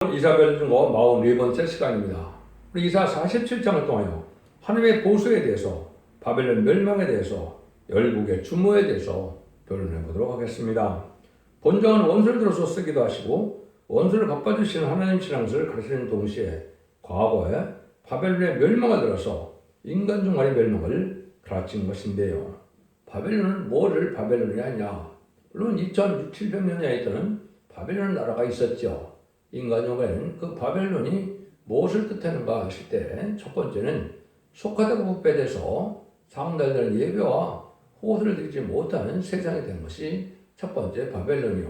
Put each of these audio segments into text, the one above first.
이사벨 중고 44번째 시간입니다. 우리 이사 47장을 통하여 하나님의 보수에 대해서, 바벨론 멸망에 대해서, 열국의 추모에 대해서 변론해 보도록 하겠습니다. 본장은 원수를 들어서 쓰기도 하시고 원수를 갚아주시는 하나님 신앙을 가르치는 동시에 과거에 바벨론의 멸망을 들어서 인간 종말의 멸망을 가르친 것인데요. 바벨론은 뭐를 바벨론이 하냐? 물론 2700년에 있던 바벨론 나라가 있었죠. 인간용에는 그 바벨론이 무엇을 뜻하는가 하실 때 첫 번째는 소카다가 부패돼서 상달되는 예배와 호소를 드리지 못하는 세상이 된 것이 첫 번째 바벨론이요.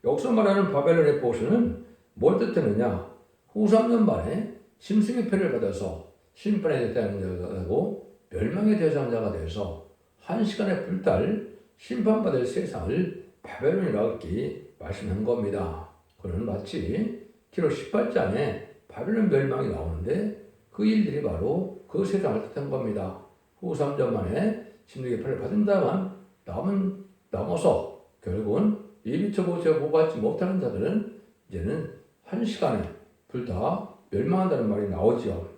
여기서 말하는 바벨론의 보수는 뭘 뜻하느냐? 후 3년 만에 심승의 패를 받아서 심판의 대상자가 되고 멸망의 대상자가 돼서 한 시간에 불탈 심판받을 세상을 바벨론이라고 이렇게 말씀한 겁니다. 그는 마치 기록 18장에 바벨론 멸망이 나오는데 그 일들이 바로 그 세상을 뜻한 겁니다. 후 3년 만에 심승의 패를 받은 다음은 남아서 결국은 예비처 보호자 보호받지 못하는 자들은 이제는 한 시간에 불다 멸망한다는 말이 나오지요.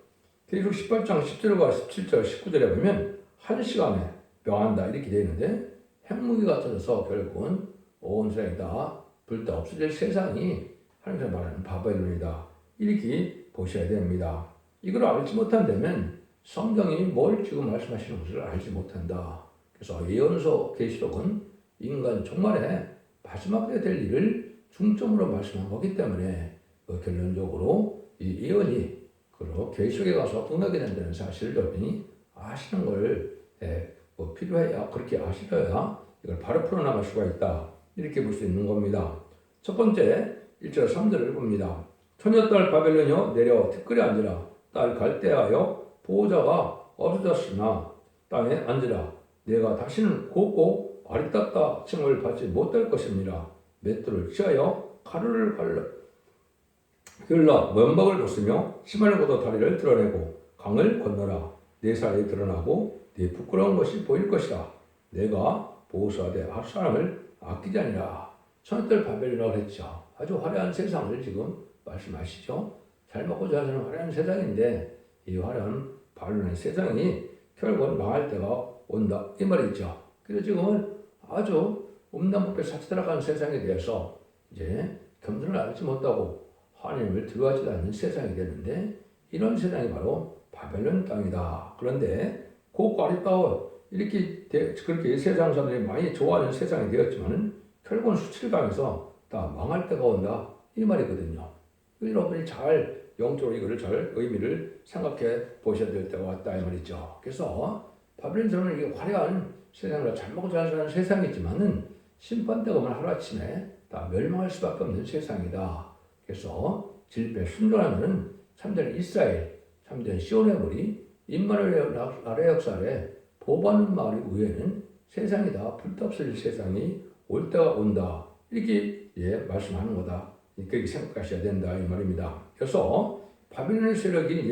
계속 18장 10절과 17절 19절에 보면 한 시간에 명한다 이렇게 되어 있는데 핵무기가 터져서 결국은 온 세상이 다 불다 없어질 세상이 하나님께서 말하는 바벨론이다 이렇게 보셔야 됩니다. 이걸 알지 못한다면 성경이 뭘 지금 말씀하시는 것을 알지 못한다. 그래서 예언서 계시록은 인간 종말에 마지막 때 될 일을 중점으로 말씀한 거기 때문에 결론적으로 이 예언이 계시록에 가서 응하게 된다는 사실을 여러분이 아시는 걸 필요해야 그렇게 아시려야 이걸 바로 풀어나갈 수가 있다. 이렇게 볼 수 있는 겁니다. 첫 번째 1절 3절을 봅니다. 처녀딸 바벨론이여 내려 티끌에 앉으라. 딸 갈대하여 보호자가 없어졌으나 땅에 앉으라. 내가 다시는 곱고 아리따다 칭을 받지 못할 것입니다. 맷돌을 취하여 가루를 흘러 면박을 벗으며 심을 걷어 다리를 드러내고 강을 건너라. 내 살이 드러나고 네 부끄러운 것이 보일 것이다. 내가 보호수하되 할 사람을 아끼지 아니라. 처녀딸 바벨론이라고 그랬죠. 아주 화려한 세상을 지금 말씀하시죠. 잘 먹고 잘 사는 화려한 세상인데 이 화려한 바벨론의 세상이 결국은 망할 때가 온다 이 말이죠. 그래서 지금은 아주 음란법에 사치들어가는 세상에 대해서 이제 겸손을 알지 못하고 하나님을 두려워하지 않는 세상이 되는데 이런 세상이 바로 바벨론 땅이다. 그런데 곱고 아리따워 이렇게 그렇게 세상 사람들이 많이 좋아하는 세상이 되었지만은 결국은 수치당해서 다 망할 때가 온다 이 말이거든요. 여러분이 잘 영적으로 이거를 잘 의미를 생각해 보셔야 될 때가 왔다 이 말이죠. 그래서 바벨론은 이게 화려한 세상을 잘 먹고 잘 사는 세상이지만은 심판 때가 오면 하루아침에 다 멸망할 수밖에 없는 세상이다. 그래서 질배 순종하는 참된 이스라엘, 참된 시온의 무리, 임마누엘 나라의 역사에 보호받는 마을 위에는 세상이 다 불타없어질 세상이 올 때가 온다. 이렇게 말씀하는 거다. 그렇게 생각하셔야 된다 이 말입니다. 그래서 바벨론의 세력이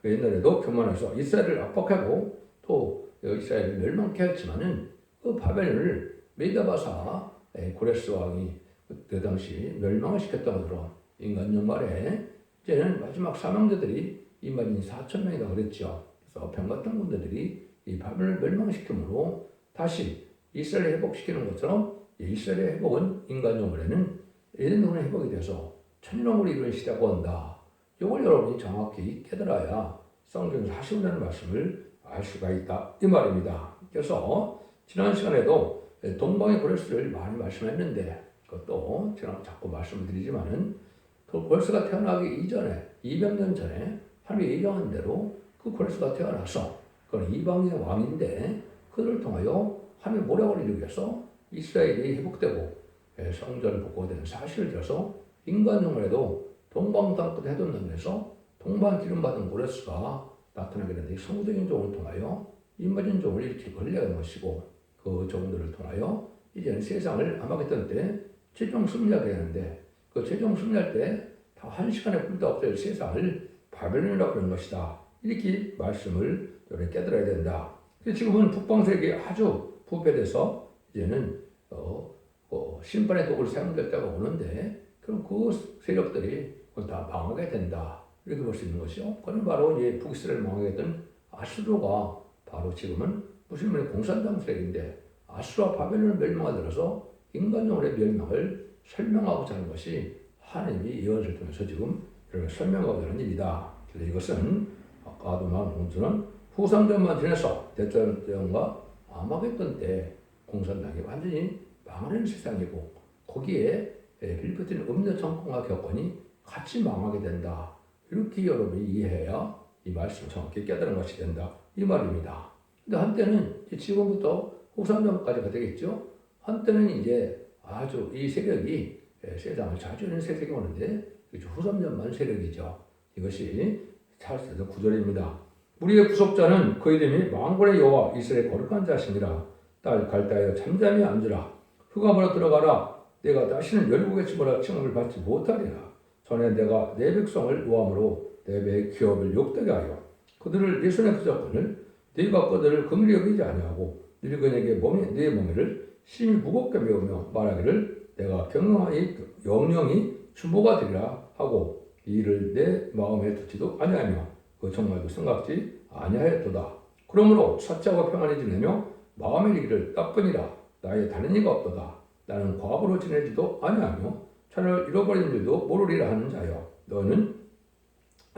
그 옛날에도 교만해서 이스라엘을 압박하고 또 이스라엘을 멸망케 했지만은 그 바벨론을 메다바사 고레스 왕이 그때 당시 멸망을 시켰던 것으로 인간 종말에 이제는 마지막 사망자들이 2만 4천 명이다 그랬죠. 그래서 병 같은 군대들이 이 바벨론을 멸망시킴으로 다시 이스라엘을 회복시키는 것처럼 이스라엘의 회복은 인간 종말에는 에덴동의 회복이 돼서 천년왕국을 이루는 시대가 온다. 이걸 여러분이 정확히 깨달아야 성경에서 하시는 말씀을 알 수가 있다 이 말입니다. 그래서 지난 시간에도 동방의 고레스를 많이 말씀했는데 그것도 제가 자꾸 말씀을 드리지만은 그 고레스가 태어나기 이전에 200년 전에 하나님이 예정한 대로 그 고레스가 태어나서 그건 이방인의 왕인데 그들을 통하여 하나님의 모략을 이루기 위해서 이스라엘이 회복되고 성전을 복구되는 사실을 들어서 인간 종말에도 동방 땅끝 해돋는데서 동방 기름 받은 고레스가 나타나게 되는데 성적인 종을 통하여 인마진 종을 일으키고 흘려간 것이고 그 종들을 통하여 이제는 세상을 아마겟돈 때 최종 승리하게 되는데 그 최종 승리할 때 다 한 시간에 불다 없어질 세상을 바벨론이라고 그런 것이다. 이렇게 말씀을 여러분이 깨달아야 된다. 지금은 북방세력이 아주 부패돼서 이제는 심판의 도구를 사용될 때가 오는데 그럼 그 세력들이 그건 다 망하게 된다. 이렇게 볼 수 있는 것이요. 그는 바로 이제 북이스라엘 망하게 했던 아수르가 바로 지금은 무슬림의 공산당 세력인데 아수르와 바벨론을 멸망하더라서 인간적으로의 멸망을 설명하고자 하는 것이 하나님이 예언을 통해서 지금 이렇게 설명하고자 하는 일이다. 그래서 이것은 아까도 말한 공주는 후삼전만 지내서 대전과 아마겟돈 때 공산당이 완전히 망하는 세상이고 거기에 빌붙은 음녀 정권과 격언이 같이 망하게 된다. 이렇게 여러분이 이해해야 이 말씀을 정확히 깨달은 것이 된다. 이 말입니다. 근데 한때는 지금부터 후삼전까지가 되겠죠. 한때는 이제 아주 이 세력이 세상을 자주하는 세력이 오는데 후삼전만 세력이죠. 이것이 찰스의 구절입니다. 우리의 구속자는 그 이름이 만군의 여호와 이스라엘 거룩한 자신이라. 딸 갈대하여 잠잠히 앉으라. 흑암으로 들어가라. 내가 다시는 열국의 집으로 칭함을 받지 못하리라. 전에 내가 내 백성을 노함으로 내 배의 기업을 욕되게 하여 그들을 네 손에 붙잡거늘 네가 그들을 긍휼히 여기지 아니하고 늙은에게 네 몸을 심히 무겁게 메우며 말하기를 내가 경영하니 영영이 중보가 되리라 하고 이 일을 내 마음에 두지도 아니하며 그 정말도 생각지 아니하였도다. 그러므로 사자와 평안히 지내며 마음의 이기를 나쁘니라. 나의 다른 이가 없도다. 나는 과부로 지내지도 아니하며 차를 잃어버린 줄도 모르리라 하는 자여. 너는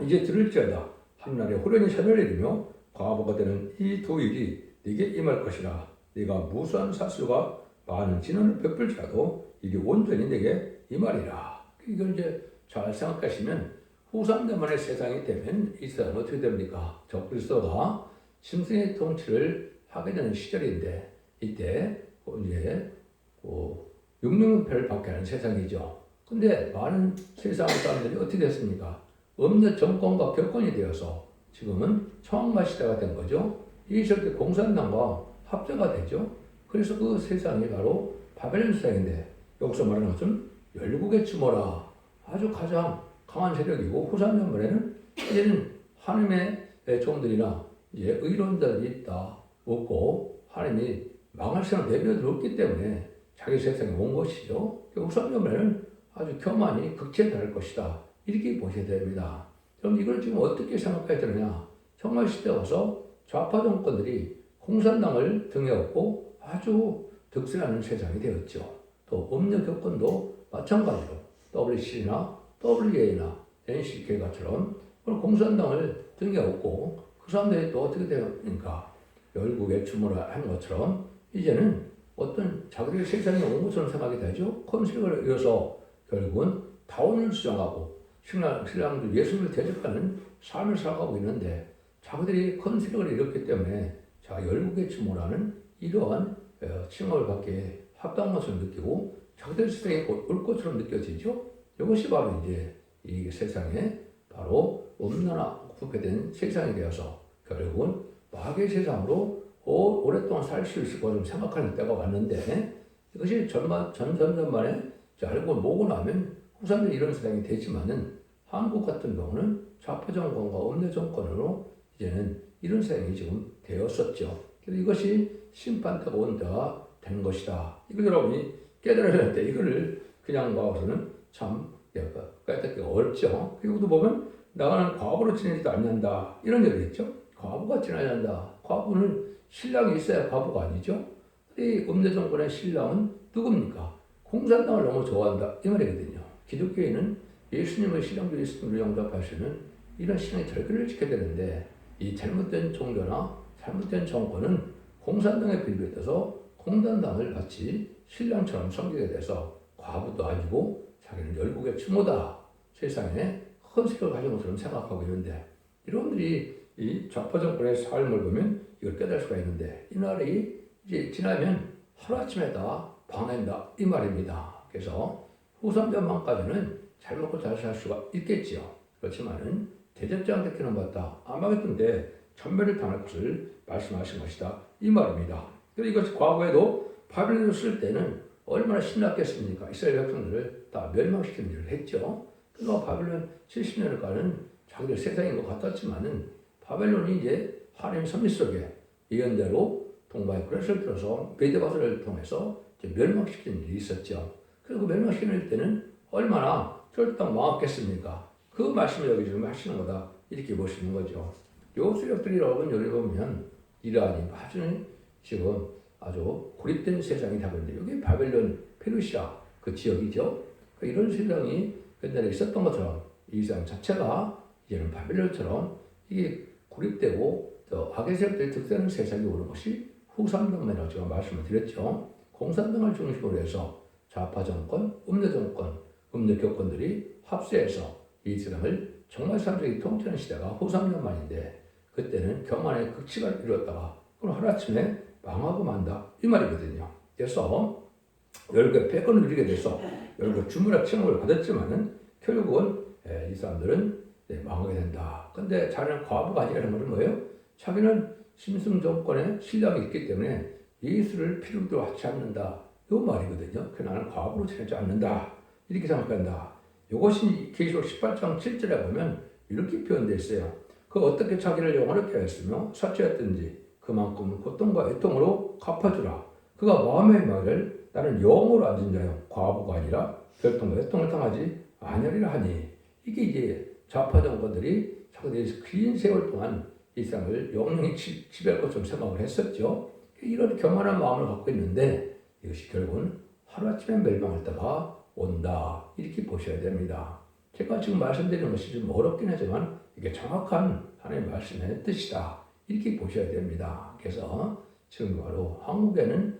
이제 들을지어다. 한날에 호련히 차를 잃으며 과부가 되는 이 두 일이 네게 임할 것이라. 네가 무수한 사수가 많은 진언을 베풀지라도 이게 온전히 네게 임하리라. 이걸 이제 잘 생각하시면 후삼대만의 세상이 되면 이 세상은 어떻게 됩니까? 적그리스도가 짐승의 통치를 하게 되는 시절인데 이때 이제 666패를 받게 하는 세상이죠. 근데 많은 세상 사람들이 어떻게 됐습니까? 음녀 정권과 격권이 되어서 지금은 청왕마 시대가 된 거죠. 이 절대 공산당과 합제가 되죠. 그래서 그 세상이 바로 바벨론 세상인데 여기서 말하는 것은 열국의 추모라. 아주 가장 강한 세력이고 후삼전번에는 이제는 하나님의 종들이나 이제 의론자들이 있다 없고 하나님이 망할 세상 내버려 두었기 때문에 자기 세상에 온 것이죠. 후삼전번에는 아주 교만이 극치에 달할 것이다. 이렇게 보셔야 됩니다. 그럼 이걸 지금 어떻게 생각해야 되느냐? 정말 시대 와서 좌파 정권들이 공산당을 등에 업고 아주 득세하는 세상이 되었죠. 또 음녀 격권도 마찬가지로 WC나 WA나 NCK가처럼 공산당을 등에 업고 그 사람들이 또 어떻게 되니까 열국의 주모를 한 것처럼 이제는 어떤 자기들의 세상에 온 것처럼 생각이 되죠. 컨셉을 이어서 결국은 다원을 주장하고 신랑도 예수를 대적하는 삶을 살아가고 있는데 자기들이 컨셉을 잃었기 때문에 자 열국의 주모라는 이러한 칭호를 받기에 합당한 것을 느끼고 자기들 세상에 올 것처럼 느껴지죠. 이것이 바로 이제 이 세상에 바로 음란화 부패된 세상이 되어서 결국은 마귀의 세상으로 오랫동안 살 수 있을 것을 생각하는 때가 왔는데 이것이 전만에 알고 모고 나면 후삼도 이런 세상이 되지만은 한국 같은 경우는 좌파 정권과 음녀 정권으로 이제는 이런 세상이 지금 되었었죠. 그래서 이것이 심판대가 온 때가 된 것이다. 이걸 여러분이 깨달아야 할 때 이거를 그냥 봐서는 참 깨닫기가 어렵죠. 그리고도 보면 나가는 과부로 지내지도 않는다. 이런 얘기를 했죠. 과부가 지나야 한다. 과부는 신랑이 있어야 과부가 아니죠. 이 음녀 정권의 신랑은 누굽니까? 공산당을 너무 좋아한다. 이 말이거든요. 기독교인은 예수님의 신앙도 예수님을 영접하시는 이런 신앙의 절기를 지켜야 되는데 이 잘못된 종교나 잘못된 정권은 공산당에 빌비해서 공산당을 같이 신랑처럼 섬기게 돼서 과부도 아니고 자기는 열국의 추모다. 세상에 큰 세력을 가진 것처럼 생각하고 있는데 여러분들이 이 좌파 정권의 삶을 보면 이걸 깨달을 수가 있는데 이 날이 이제 지나면 하루아침에 다 방해한다. 이 말입니다. 그래서 후삼전만까지는 잘 먹고 잘 살 수가 있겠지요. 그렇지만은 대적자한테 기는 받다. 아마겟돈데 전멸을 당할 것을 말씀하신 것이다. 이 말입니다. 그리고 이것이 과거에도 바벨론을 쓸 때는 얼마나 신났겠습니까? 이스라엘 백성들을 다 멸망시키는 일을 했죠. 그래서 바벨론 70년을가는 자기들 세상인 것 같았지만은 바벨론이 이제 하나님 섭리 속에 예언대로 동방의 그릇을 들어서 베데바스를 통해서 멸망시키는 일이 있었죠. 그리고 멸망시키는 때는 얼마나 절대 망했겠습니까? 그 말씀을 여기 지금 하시는 거다. 이렇게 보시는 거죠. 요 세력들이 여러분 여기 보면 이란이 아주 지금 아주 고립된 세상이 되는데 여기 바벨론, 페르시아 그 지역이죠. 이런 세상이 옛날에 있었던 것처럼 이 세상 자체가 이제는 바벨론처럼 이게 고립되고 또 악의 세력들이 득세하는 세상이 오는 것이 후삼등만이라고 제가 말씀을 드렸죠. 공산당을 중심으로 해서 좌파 정권, 음료 정권, 음료 교권들이 합세해서 이 세상을 정말 사람들이 통치하는 시대가 후삼년만인데 그때는 교만의 극치가 이루었다가 그럼 하루아침에 망하고 만다 이 말이거든요. 그래서 열개 패권을 누리게 돼서 열개 주문의 침묵을 받았지만은 결국은 이 사람들은 망하게 된다. 근데 자기는 과부가 아니라는 것은 뭐예요? 자기는 심승 정권의 신랑이 있기 때문에 예수를 필요도 하지 않는다. 이 말이거든요. 그 나는 과부로 지내지 않는다. 이렇게 생각한다. 이것이 계시록 18장 7절에 보면 이렇게 표현되어 있어요. 그 어떻게 자기를 영원하게 하였으며 사치했든지 그만큼 고통과 애통으로 갚아주라. 그가 마음의 말을 나는 영으로 앉은 자요 과부가 아니라 결통과 애통을 당하지 아니하리라 하니 이게 이제 좌파 정권들이 자기들이 긴 세월 동안 이 세상을 영영히 지배할 것처럼 생각을 했었죠. 이런 교만한 마음을 갖고 있는데 이것이 결국은 하루아침에 멸망할 때가 온다. 이렇게 보셔야 됩니다. 제가 지금 말씀드리는 것이 좀 어렵긴 하지만 이게 정확한 하나님의 말씀의 뜻이다. 이렇게 보셔야 됩니다. 그래서 지금 바로 한국에는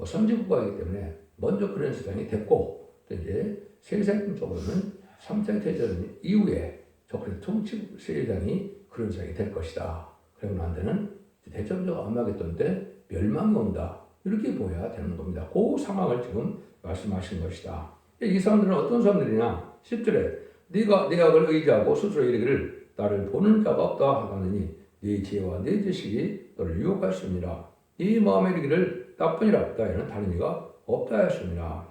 선진국가이기 때문에 먼저 그런 세상이 됐고 또 이제 세계적으로는 3차 대전 이후에 적그리 통치 세상이 그런 세상이 될 것이다. 그러고 난 데는 대전적 아마겟돈 때 멸망이 온다. 이렇게 보여야 되는 겁니다. 그 상황을 지금 말씀하신 것이다. 이 사람들은 어떤 사람들이냐? 10절에 네가 내 악을 의지하고 스스로 이르기를 나를 보는 자가 없다 하더니 네 지혜와 네 지식이 너를 유혹하였습니다. 네 마음에 이르기를 나뿐이라 없다에는 다른 이가 없다 하였습니다.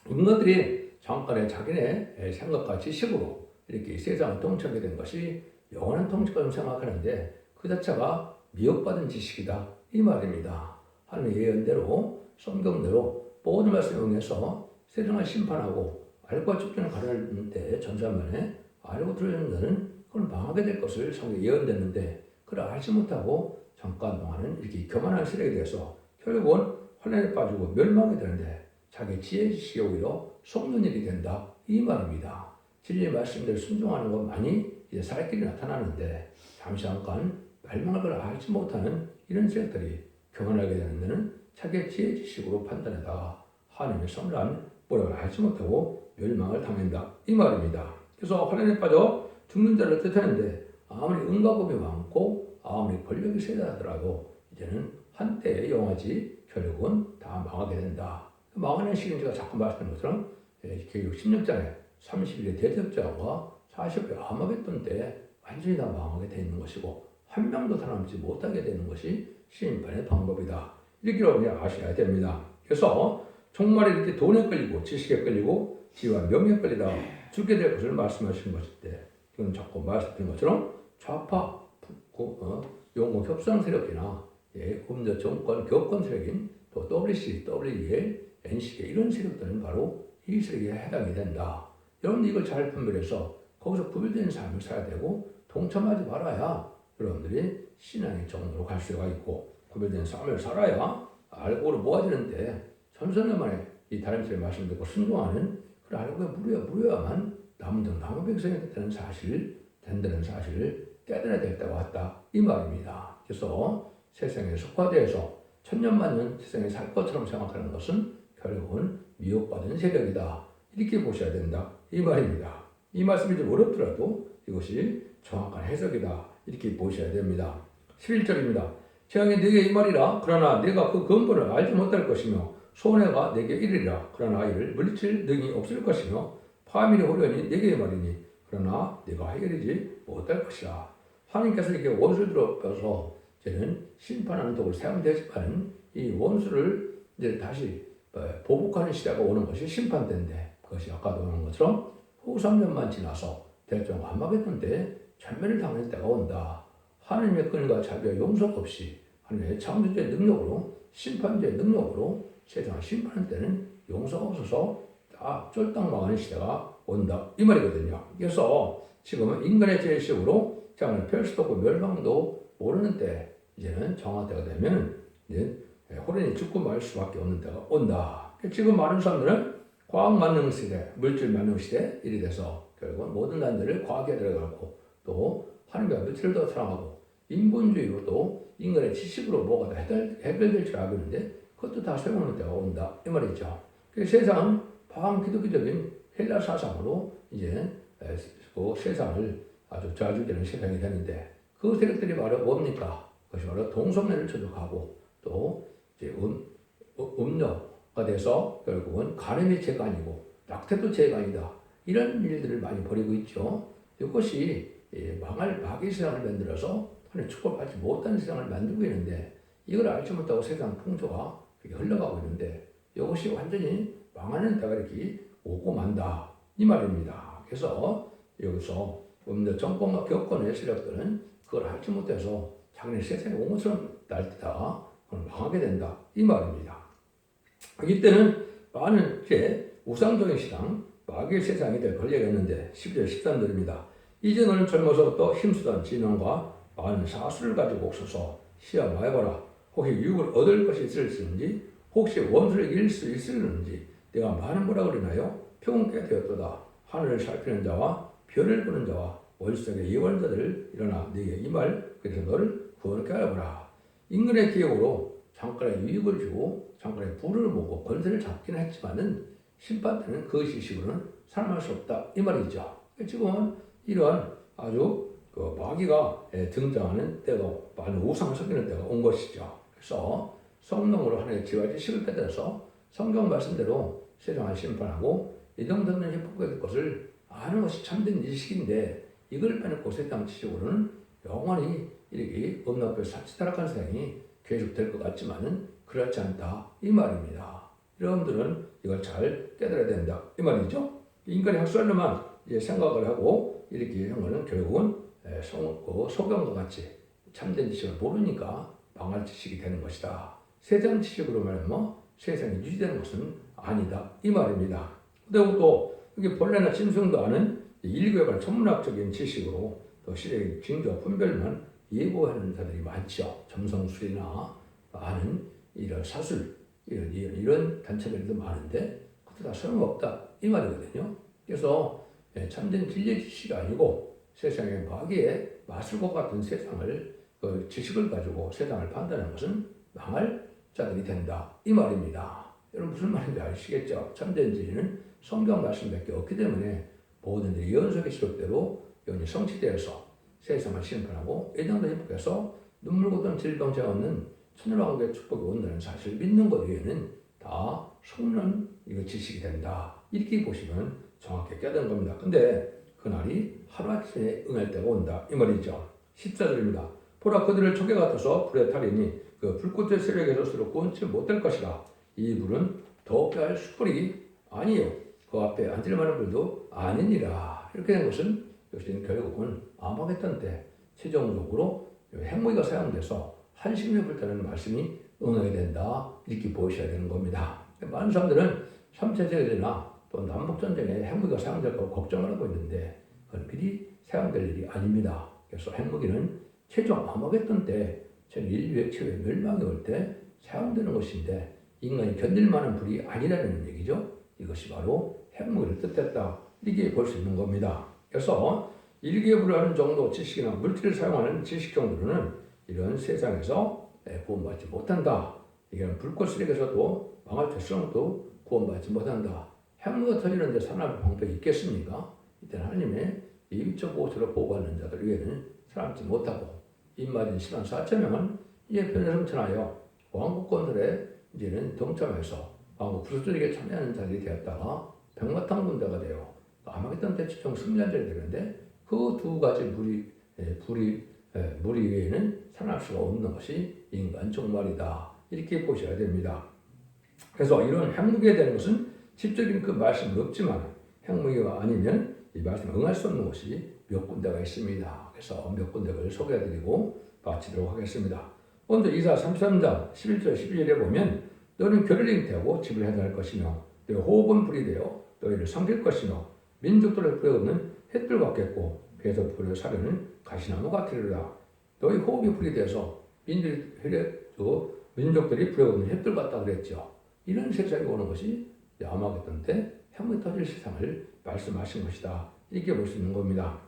인간들이 잠깐의 자기네 생각과 지식으로 이렇게 세상을 통치하게 된 것이 영원한 통치처럼 생각하는데 그 자체가 미혹받은 지식이다. 이 말입니다. 하나님의 예언대로 성경대로 모든 말씀을 응해서 세상을 심판하고 알과 죽기는 가르는 때 전자만에 알고 들으는 자는 그걸 망하게 될 것을 성경에 예언됐는데 그걸 알지 못하고 잠깐 동안은 이렇게 교만한 세력에 대해서 결국은 혼란에 빠지고 멸망이 되는데 자기 지혜 지식이 오히려 속는 일이 된다. 이 말입니다. 진리의 말씀대로 순종하는 것만이 이제 살 길이 나타나는데 잠깐 멸망을 걸 알지 못하는 이런 세력들이 교만하게 되는 데는 자기의 지혜 지식으로 판단하다가 하나님의 선한 보력을 알지 못하고 멸망을 당한다. 이 말입니다. 그래서 혼란에 빠져 죽는 자를 뜻하는데 아무리 은가법이 많고 아무리 권력이 세다하더라도 이제는 한때의 영화지 결국은 다 망하게 된다. 망하는 시기는 제가 자꾸 말씀드린 것처럼 계시록 16장에 30일의 대접자와 40일의 아마겟돈 때 완전히 다 망하게 되는 것이고 한 명도 살아남지 못하게 되는 것이 심판의 방법이다. 이렇게 여러분이 아셔야 됩니다. 그래서 정말 이렇게 돈에 끌리고 지식에 끌리고 지혜와 명예에 끌리다 죽게 될 것을 말씀하시는 것일 때 지금 자꾸 말씀드린 것처럼 좌파 용공 협상 세력이나 음료 정권 교권 세력인 또 WC, WEL, NCK 이런 세력들은 바로 이 세력에 해당이 된다. 여러분 이걸 잘 분별해서 거기서 구별된 삶을 살아야 되고 동참하지 말아야 여러분들이 신앙의 정으로 갈 수가 있고 구별된 삶을 살아야 알고로 모아지는데 전선에만에 이 다림질의 말씀 듣고 순종하는 그 알고에 무료야만 남등 남의 백성이 됐다는 사실을 된다는 사실을 깨달아야 되겠다고 했다. 이 말입니다. 그래서 세상에 속화되어서 천년만년 세상에 살 것처럼 생각하는 것은 결국은 미혹받은 세력이다. 이렇게 보셔야 된다. 이 말입니다. 이 말씀이 좀 어렵더라도 이것이 정확한 해석이다. 이렇게 보셔야 됩니다. 11절입니다. 재앙이 네게 이 말이라 그러나 네가 그 근본을 알지 못할 것이며 손해가 네게 이르리라 그러나 이를 물리칠 능이 없을 것이며 파멸이 호련히 네게 이 말이니 그러나 네가 해결하지 못할 것이라. 하나님께서 이렇게 원수를 들어서 이제는 심판하는 독을 사용되지만 이 원수를 이제 다시 보복하는 시대가 오는 것이 심판 때인데 그것이 아까도 오는 것처럼 후 3년만 지나서 대종 아마겟돈 때 전멸을 당할 때가 온다. 하나님의 끈과 자비와 용서 없이 하나님의 창조주의 능력으로 심판주의 능력으로 세상을 심판할 때는 용서가 없어서 다 쫄딱 망하는 시대가 온다 이 말이거든요. 그래서 지금은 인간의 죄식으로 장을 펼 수도 없고 멸망도 모르는 때 이제는 정한 때가 되면 이제 호련히 죽고 말 수밖에 없는 때가 온다. 지금 많은 사람들은 과학 만능 시대, 물질 만능 시대 이리 돼서 결국은 모든 난들을 과학에 들어가고 또 하늘과 물질을 더 사랑하고 인본주의로 또 인간의 지식으로 뭐가 다 해결될 줄 알고 있는데 그것도 다 소용없는 때가 온다 이 말이죠. 세상은 반기독교적인 헬라 사상으로 이제 그 세상을 아주 저주되는 세상이 되는데 그 세력들이 바로 뭡니까? 그것이 바로 동성애를 저격하고 또 이제 음녀가 돼서 결국은 간음이 죄가 아니고 낙태도 죄가 아니다. 이런 일들을 많이 벌이고 있죠. 이것이 망할 마귀 세상을 만들어서 하나님 축복받지 못하는 세상을 만들고 있는데 이걸 알지 못하고 세상 풍조가 그렇게 흘러가고 있는데 이것이 완전히 망하는 때가 이렇게 오고 만다 이 말입니다. 그래서 여기서 정권과 교권의 세력들은 그걸 알지 못해서 자기네 세상에 온 것처럼 날뛰다 망하게 된다 이 말입니다. 이때는 많은 이제 우상적인 신앙 마귀의 세상이 될 걸려있는데 12절 13절입니다. 이제 너는 젊어서부터 힘쓰던 지능과 많은 사수를 가지고 옥소서 시험하여봐라. 혹시 유익을 얻을 것이 있을는지 혹시 원수를 이길 수 있을는지 내가 많은 뭐라 그러나요? 평온케 되었도다. 하늘을 살피는 자와 별을 보는 자와 월석의 예언자들을 일어나 네게 이 말 그래서 너를 구원케 하여보라. 인간의 기억으로 잠깐의 유익을 주고 잠깐의 부를 모고 권세를 잡기는 했지만은 심판 때는 그 지식으로는 살아날 수 없다 이 말이죠. 지금은 이러한 아주 그 마귀가 등장하는 때가 많은 우상을 섬기는 때가 온 것이죠. 그래서 성령으로 하나님의 지혜와 지식을 깨달아서 성경 말씀대로 세상을 심판하고 이정도는 회복될 것을 아는 것이 참된 지식인데 이걸 빼놓고 세상 지식으로는 영원히 이렇게 음란별 사치 타락한 세상이 계속될 것 같지만은 그렇지 않다 이 말입니다. 여러분들은 이걸 잘 깨달아야 된다 이 말이죠. 인간이 학설로만 이제 생각을 하고 이렇게 한 거는 결국은 소경과 같이 참된 지식을 모르니까 망할 지식이 되는 것이다. 세상 지식으로 말하면 세상이 유지되는 것은 아니다 이 말입니다. 그리고 또 이게 본래나 짐승도 아는 인류에 관한 천문학적인 지식으로 또 시대의 징조와 분별만 예고하는 자들이 많죠. 점성술이나 많은 이런 사술 이런 단체들도 많은데 그것도 다 소용없다 이 말이거든요. 그래서 참된 진리의 지식이 아니고 세상의 마귀의 마술과 같은 세상을 그 지식을 가지고 세상을 판단하는 것은 망할 자들이 된다 이 말입니다. 여러분 무슨 말인지 아시겠죠? 참된 진리는 성경 말씀밖에 없기 때문에 모든 일이 연속의 시록대로 영이 성취되어서 세상을 심판하고 애정도 행복해서 눈물 고던 질병자 없는 천일왕국의 축복이 온다는 사실을 믿는 것 외에는 다 속는 이거 지식이 된다. 이렇게 보시면 정확히 깨닫는 겁니다. 근데 그날이 하루아침에 응할 때가 온다. 이 말이죠. 14절입니다. 보라 그들을 초계 같아서 불에 타리니 그 불꽃의 세력에서 서로 구원치 못할 것이라. 이 불은 더럽게 할 숯불이 아니요. 그 앞에 앉을 만한 불도 아니니라. 이렇게 된 것은 역시 결국은 아마겟돈 때 최종적으로 핵무기가 사용돼서 한식민에 불타는 말씀이 응하게 된다. 이렇게 보셔야 되는 겁니다. 많은 사람들은 3차 세계대전이나 또 남북전쟁에 핵무기가 사용될까 걱정을 하고 있는데 그건 미리 사용될 일이 아닙니다. 그래서 핵무기는 최종 아마겟돈 때 전 인류의 최후의 멸망이 올 때 사용되는 것인데 인간이 견딜 만한 불이 아니라는 얘기죠. 이것이 바로 핵무기를 뜻했다. 이렇게 볼 수 있는 겁니다. 그래서 일개불을 하는 정도 지식이나 물질을 사용하는 지식 정도로는 이런 세상에서 구원받지 못한다. 이게 불꽃 쓰레기에서도 망할 대성도 구원받지 못한다. 핵무기가 터지는데 살아남을 방법이 있겠습니까? 이때는 하나님의 이비적 보호처로 보호받는 자들 위에는 살아남지 못하고 입맞은 10만 4천 명은 이에 편에 성천하여 왕국 건설에 이제는 동참해서 왕국 부수적에 참여하는 자들이 되었다가 백마탄 군대가 되어 아마겟돈 때 최종 승리한 자들이 되는데 그 두 가지 무리 외에는 살아날 수가 없는 것이 인간 종말이다. 이렇게 보셔야 됩니다. 그래서 이런 핵무기에 대한 것은 직접적인 그 말씀은 없지만 핵무기가 아니면 이 말씀에 응할 수 없는 것이 몇 군데가 있습니다. 그래서 몇 군데를 소개해드리고 마치도록 하겠습니다. 먼저 이사 33장 11절 12절에 보면 너는 결을 잉태하고 집을 해달할 것이며 너 호흡은 불이 되어 너희를 삼킬 것이며 민족들을 뿌려오는 햇들 같겠고 배에서 뿌려 사려는 가시나무 같으리라. 너희 호흡이 불이 돼서 민족들이 뿌려오는 햇들 같다 그랬죠. 이런 세상이 오는 것이 아마겟돈 때 핵무기 터질 세상을 말씀하신 것이다. 이렇게 볼 수 있는 겁니다.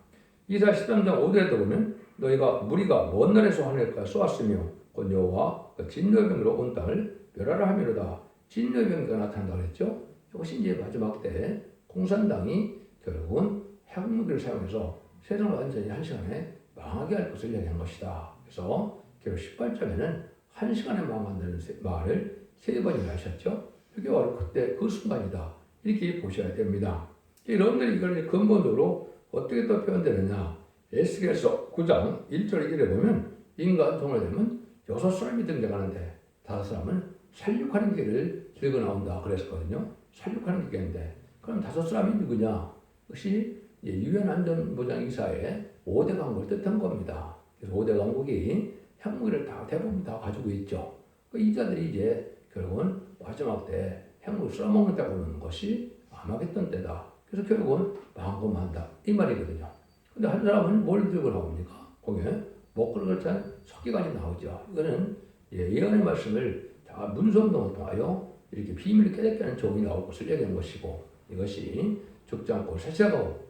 이사 13장 5절에도 보면 너희가 무리가 먼 나라에서 하늘까지 쏘았으며 곧 여호와 그 진노의 병으로 온 땅을 멸하라 하미로다. 진노의 병기가 나타난다고 했죠. 이것이 이제 마지막 때 공산당이 결국은 핵무기를 사용해서 세상을 완전히 한 시간에 망하게 할 것을 이야기한 것이다. 그래서 결국 18장에는 한 시간에 망한다는 말을 3번이나 하셨죠. 이게 바로 그때 그 순간이다. 이렇게 보셔야 됩니다. 여러분들이 이걸 근본적으로 어떻게 또 표현되느냐. 에스겔서 9장 1절 1절에 보면 인간 종을 되면 6사람이 등장하는데 5사람은 살육하는 길을 들고 나온다 그랬었거든요. 살육하는 길인데 그럼 5사람이 누구냐? 그것이 유엔 안전보장이사의 5대 강국을 뜻한 겁니다. 그래서 5대 강국이 핵무기를 다 대부분 다 가지고 있죠. 이 자들이 이제 결국은 마지막 때 핵무기를 써먹는 때 보는 것이 아마겟돈 때다. 그래서 결국은 망하고 만다. 이 말이거든요. 근데 한 사람은 뭘 들고 나옵니까? 거기에 먹구름을 찬 석기관이 나오죠. 이거는 예언의 말씀을 다 문성동을 통하여 이렇게 비밀을 깨닫게 하는 종이 나올 것을 얘기한 것이고 이것이 죽지 않고 살아가고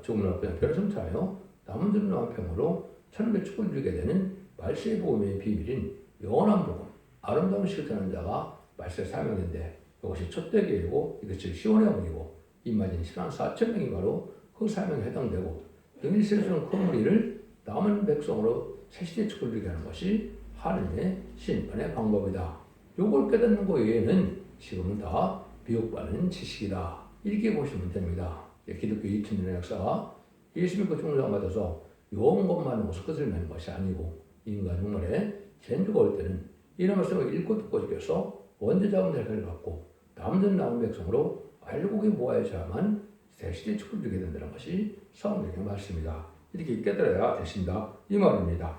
죽음을 앞에 별성차요 남은 자는 남편으로 천국의 축복을 누리게 되는 말세의 복음의 비밀인 영원한 복음, 아름다운 실천하는 자가 말세의 사명인데 이것이 첫대 교회고 이것이 시온의 어머니고 임마진 신앙 4,000명이 바로 그 사명에 해당되고 영일세상 그 무리를 남은 백성으로 새시대 축복을 누리게 하는 것이 하느님의 심판의 방법이다. 요걸 깨닫는 것 외에는 지금은 다 미혹받는 지식이다. 이렇게 보시면 됩니다. 기독교 2000년의 역사가 예수 믿고 종교장 받아서 요런 것만 모습 끝을 맺는 것이 아니고 인간 흉물에 전주가 올 때는 이런 말씀을 읽고 듣고 지켜서 원죄자금 대가를 받고 남은 남은 백성으로 알곡에 모아야만 새시대 축복을 누리게 된다는 것이 성경의 말씀이다. 이렇게 깨달아야 되신다. 이 말입니다.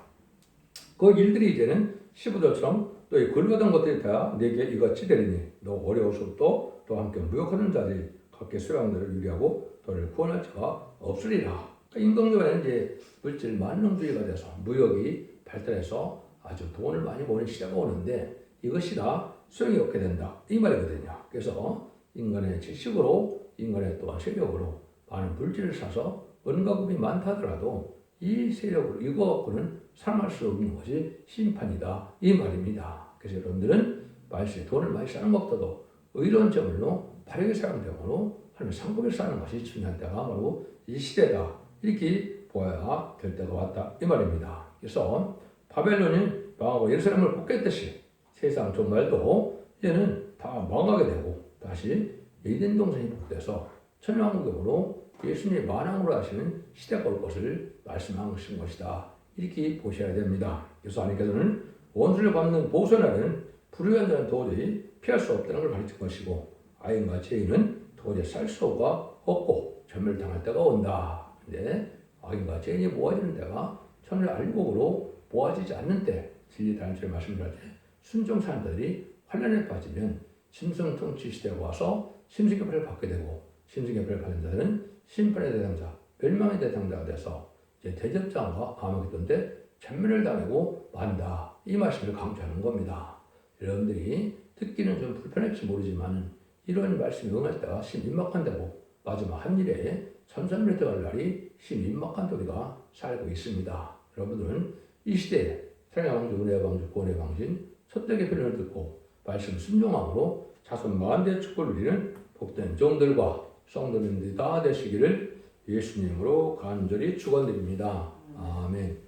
그 일들이 이제는 15절처럼 또 이 글보던 것들이 다 내게 이같이 되리니 너 어려워서부터 또 함께 무역하는 자들이 각기 수양들을 유리하고 너를 구원할 자가 없으리라. 그러니까 인간교회는 이제 물질 만능주의가 돼서 무역이 발달해서 아주 돈을 많이 버는 시대가 오는데 이것이 다 소용이 없게 된다. 이 말이거든요. 그래서 인간의 지식으로 인간의 또한 세력으로 많은 물질을 사서 은가금이 많다 하더라도 이 세력으로 이거 갖고는 살아날 수 없는 것이 심판이다. 이 말입니다. 그래서 여러분들은 말씀에 돈을 많이 사는 것보다도 의로운 점으로 바르게 사는 점으로 하나님의 상급을 사는 것이 중요한 때가 바로 이 시대다. 이렇게 보아야 될 때가 왔다. 이 말입니다. 그래서 바벨론이 망하고 예루살렘을 뽑겠듯이 세상 정말도 이제는 다 망하게 되고 다시 에덴 동산이 복돼서 천년왕국으로 예수님이 만왕으로 하시는 시대가 올 것을 말씀하신 것이다. 이렇게 보셔야 됩니다. 그래서 하나님께서는 원수를 밟는 보호선날은 불의한 자는 도저히 피할 수 없다는 걸 가르친 것이고 아인과 죄인은 도저히 살 수가 없고 전멸당할 때가 온다. 근데 악인과 죄인이 모아지는 때가 천일 알곡으로 모아지지 않는 때 진리 단체의 말씀을 할 때 순종 사람들이 환란에 빠지면 짐승 통치 시대가 와서 심승격파를 받게 되고 심승격파를 받은 자들은 심판의 대상자, 멸망의 대상자가 돼서 이제 대접장과 아마겟돈 때 전멸을 당하고 만다. 이 말씀을 강조하는 겁니다. 여러분들이 듣기는 좀 불편할지 모르지만 이런 말씀이 응할 때가 심민박한 때고 마지막 한일에 천산멸 들어갈 날이 심민박한 때가 살고 있습니다. 여러분들은 이 시대에 사랑의 왕주, 은혜의 왕주, 구원의 왕신 첫대의 표현을 듣고 말씀 순종함으로 자손 만대의 축복을 누리는 복된 종들과 성도님들이 다 되시기를 예수님으로 간절히 축원드립니다. 아멘.